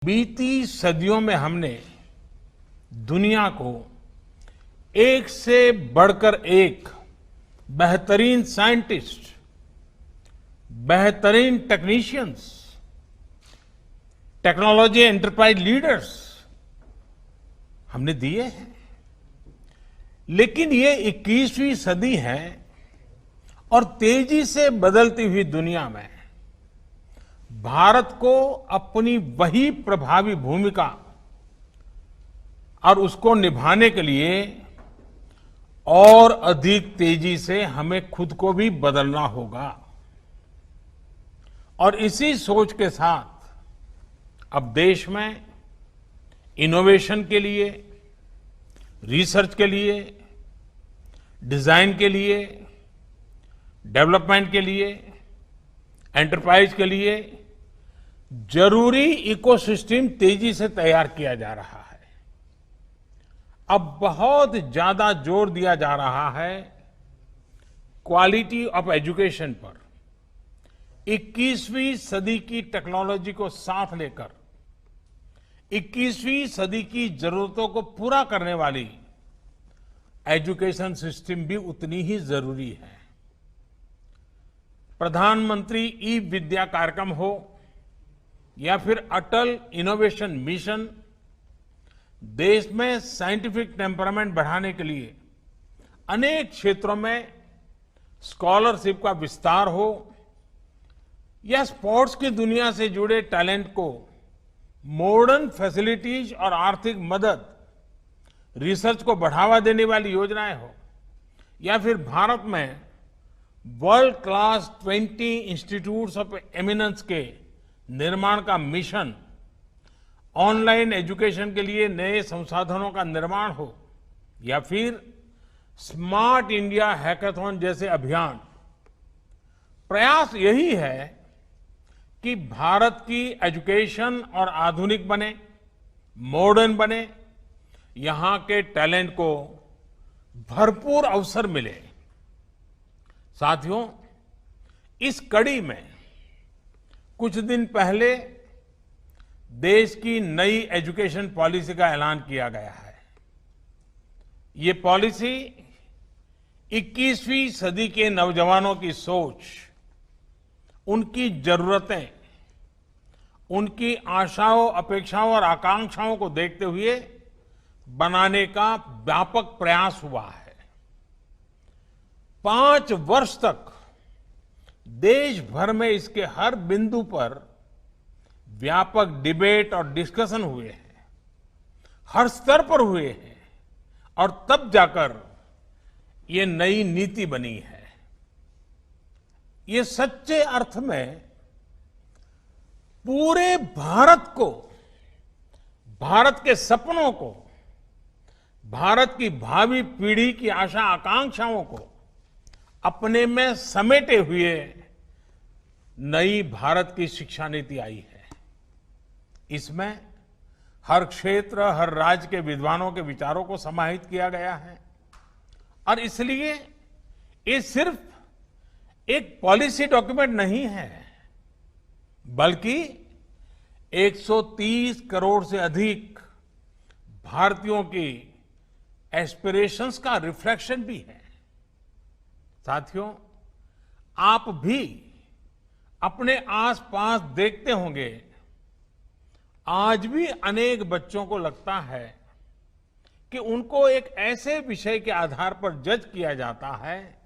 बीती सदियों में हमने दुनिया को एक से बढ़कर एक बेहतरीन साइंटिस्ट, बेहतरीन टेक्नीशियंस, टेक्नोलॉजी एंटरप्राइज लीडर्स हमने दिए हैं। लेकिन ये 21वीं सदी है और तेजी से बदलती हुई दुनिया में भारत को अपनी वही प्रभावी भूमिका और उसको निभाने के लिए और अधिक तेजी से हमें खुद को भी बदलना होगा। और इसी सोच के साथ अब देश में इनोवेशन के लिए, रिसर्च के लिए, डिजाइन के लिए, डेवलपमेंट के लिए, एंटरप्राइज के लिए जरूरी इकोसिस्टम तेजी से तैयार किया जा रहा है। अब बहुत ज्यादा जोर दिया जा रहा है क्वालिटी ऑफ एजुकेशन पर। 21वीं सदी की टेक्नोलॉजी को साथ लेकर 21वीं सदी की जरूरतों को पूरा करने वाली एजुकेशन सिस्टम भी उतनी ही जरूरी है। प्रधानमंत्री ई विद्या कार्यक्रम हो या फिर अटल इनोवेशन मिशन, देश में साइंटिफिक टेम्परामेंट बढ़ाने के लिए अनेक क्षेत्रों में स्कॉलरशिप का विस्तार हो या स्पोर्ट्स की दुनिया से जुड़े टैलेंट को मॉडर्न फैसिलिटीज और आर्थिक मदद, रिसर्च को बढ़ावा देने वाली योजनाएं हो या फिर भारत में world class 20 institutes of eminence के निर्माण का मिशन, ऑनलाइन एजुकेशन के लिए नए संसाधनों का निर्माण हो या फिर स्मार्ट इंडिया हैकाथॉन जैसे अभियान, प्रयास यही है कि भारत की एजुकेशन और आधुनिक बने, मॉडर्न बने, यहां के टैलेंट को भरपूर अवसर मिले। साथियों, इस कड़ी में कुछ दिन पहले देश की नई एजुकेशन पॉलिसी का ऐलान किया गया है। ये पॉलिसी 21वीं सदी के नौजवानों की सोच, उनकी जरूरतें, उनकी आशाओं, अपेक्षाओं और आकांक्षाओं को देखते हुए बनाने का व्यापक प्रयास हुआ है। 5 वर्ष तक देश भर में इसके हर बिंदु पर व्यापक डिबेट और डिस्कशन हुए हैं, हर स्तर पर हुए हैं और तब जाकर ये नई नीति बनी है। ये सच्चे अर्थ में पूरे भारत को, भारत के सपनों को, भारत की भावी पीढ़ी की आशा आकांक्षाओं को अपने में समेटे हुए नई भारत की शिक्षा नीति आई है। इसमें हर क्षेत्र, हर राज्य के विद्वानों के विचारों को समाहित किया गया है और इसलिए ये सिर्फ एक पॉलिसी डॉक्यूमेंट नहीं है, बल्कि 130 करोड़ से अधिक भारतीयों की एस्पिरेशंस का रिफ्लेक्शन भी है। साथियों, आप भी अपने आसपास देखते होंगे, आज भी अनेक बच्चों को लगता है कि उनको एक ऐसे विषय के आधार पर जज किया जाता है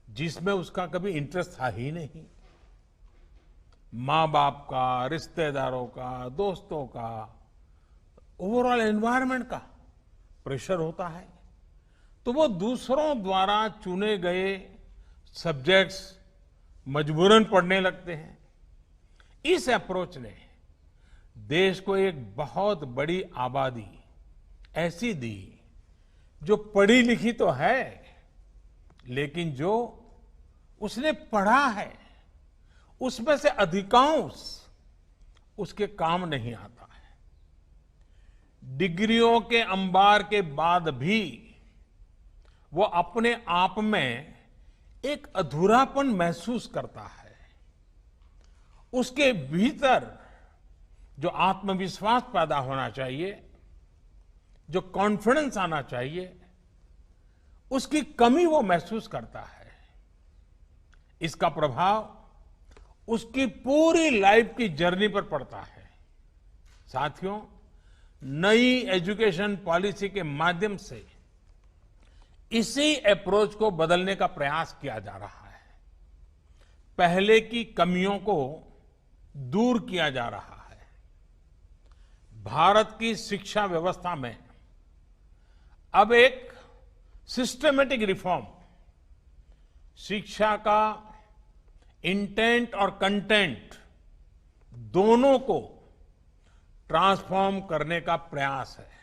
जिसमें उसका कभी इंटरेस्ट था ही नहीं। माँ बाप का, रिश्तेदारों का, दोस्तों का, ओवरऑल एनवायरनमेंट का प्रेशर होता है, तो वो दूसरों द्वारा चुने गए सब्जेक्ट्स मजबूरन पढ़ने लगते हैं। इस अप्रोच ने देश को एक बहुत बड़ी आबादी ऐसी दी जो पढ़ी लिखी तो है, लेकिन जो उसने पढ़ा है उसमें से अधिकांश उसके काम नहीं आता है। डिग्रियों के अंबार के बाद भी वो अपने आप में एक अधूरापन महसूस करता है। उसके भीतर जो आत्मविश्वास पैदा होना चाहिए, जो कॉन्फिडेंस आना चाहिए, उसकी कमी वो महसूस करता है। इसका प्रभाव उसकी पूरी लाइफ की जर्नी पर पड़ता है। साथियों, नई एजुकेशन पॉलिसी के माध्यम से इसी अप्रोच को बदलने का प्रयास किया जा रहा है। पहले की कमियों को दूर किया जा रहा है। भारत की शिक्षा व्यवस्था में अब एक सिस्टमैटिक रिफॉर्म, शिक्षा का इंटेंट और कंटेंट दोनों को ट्रांसफॉर्म करने का प्रयास है।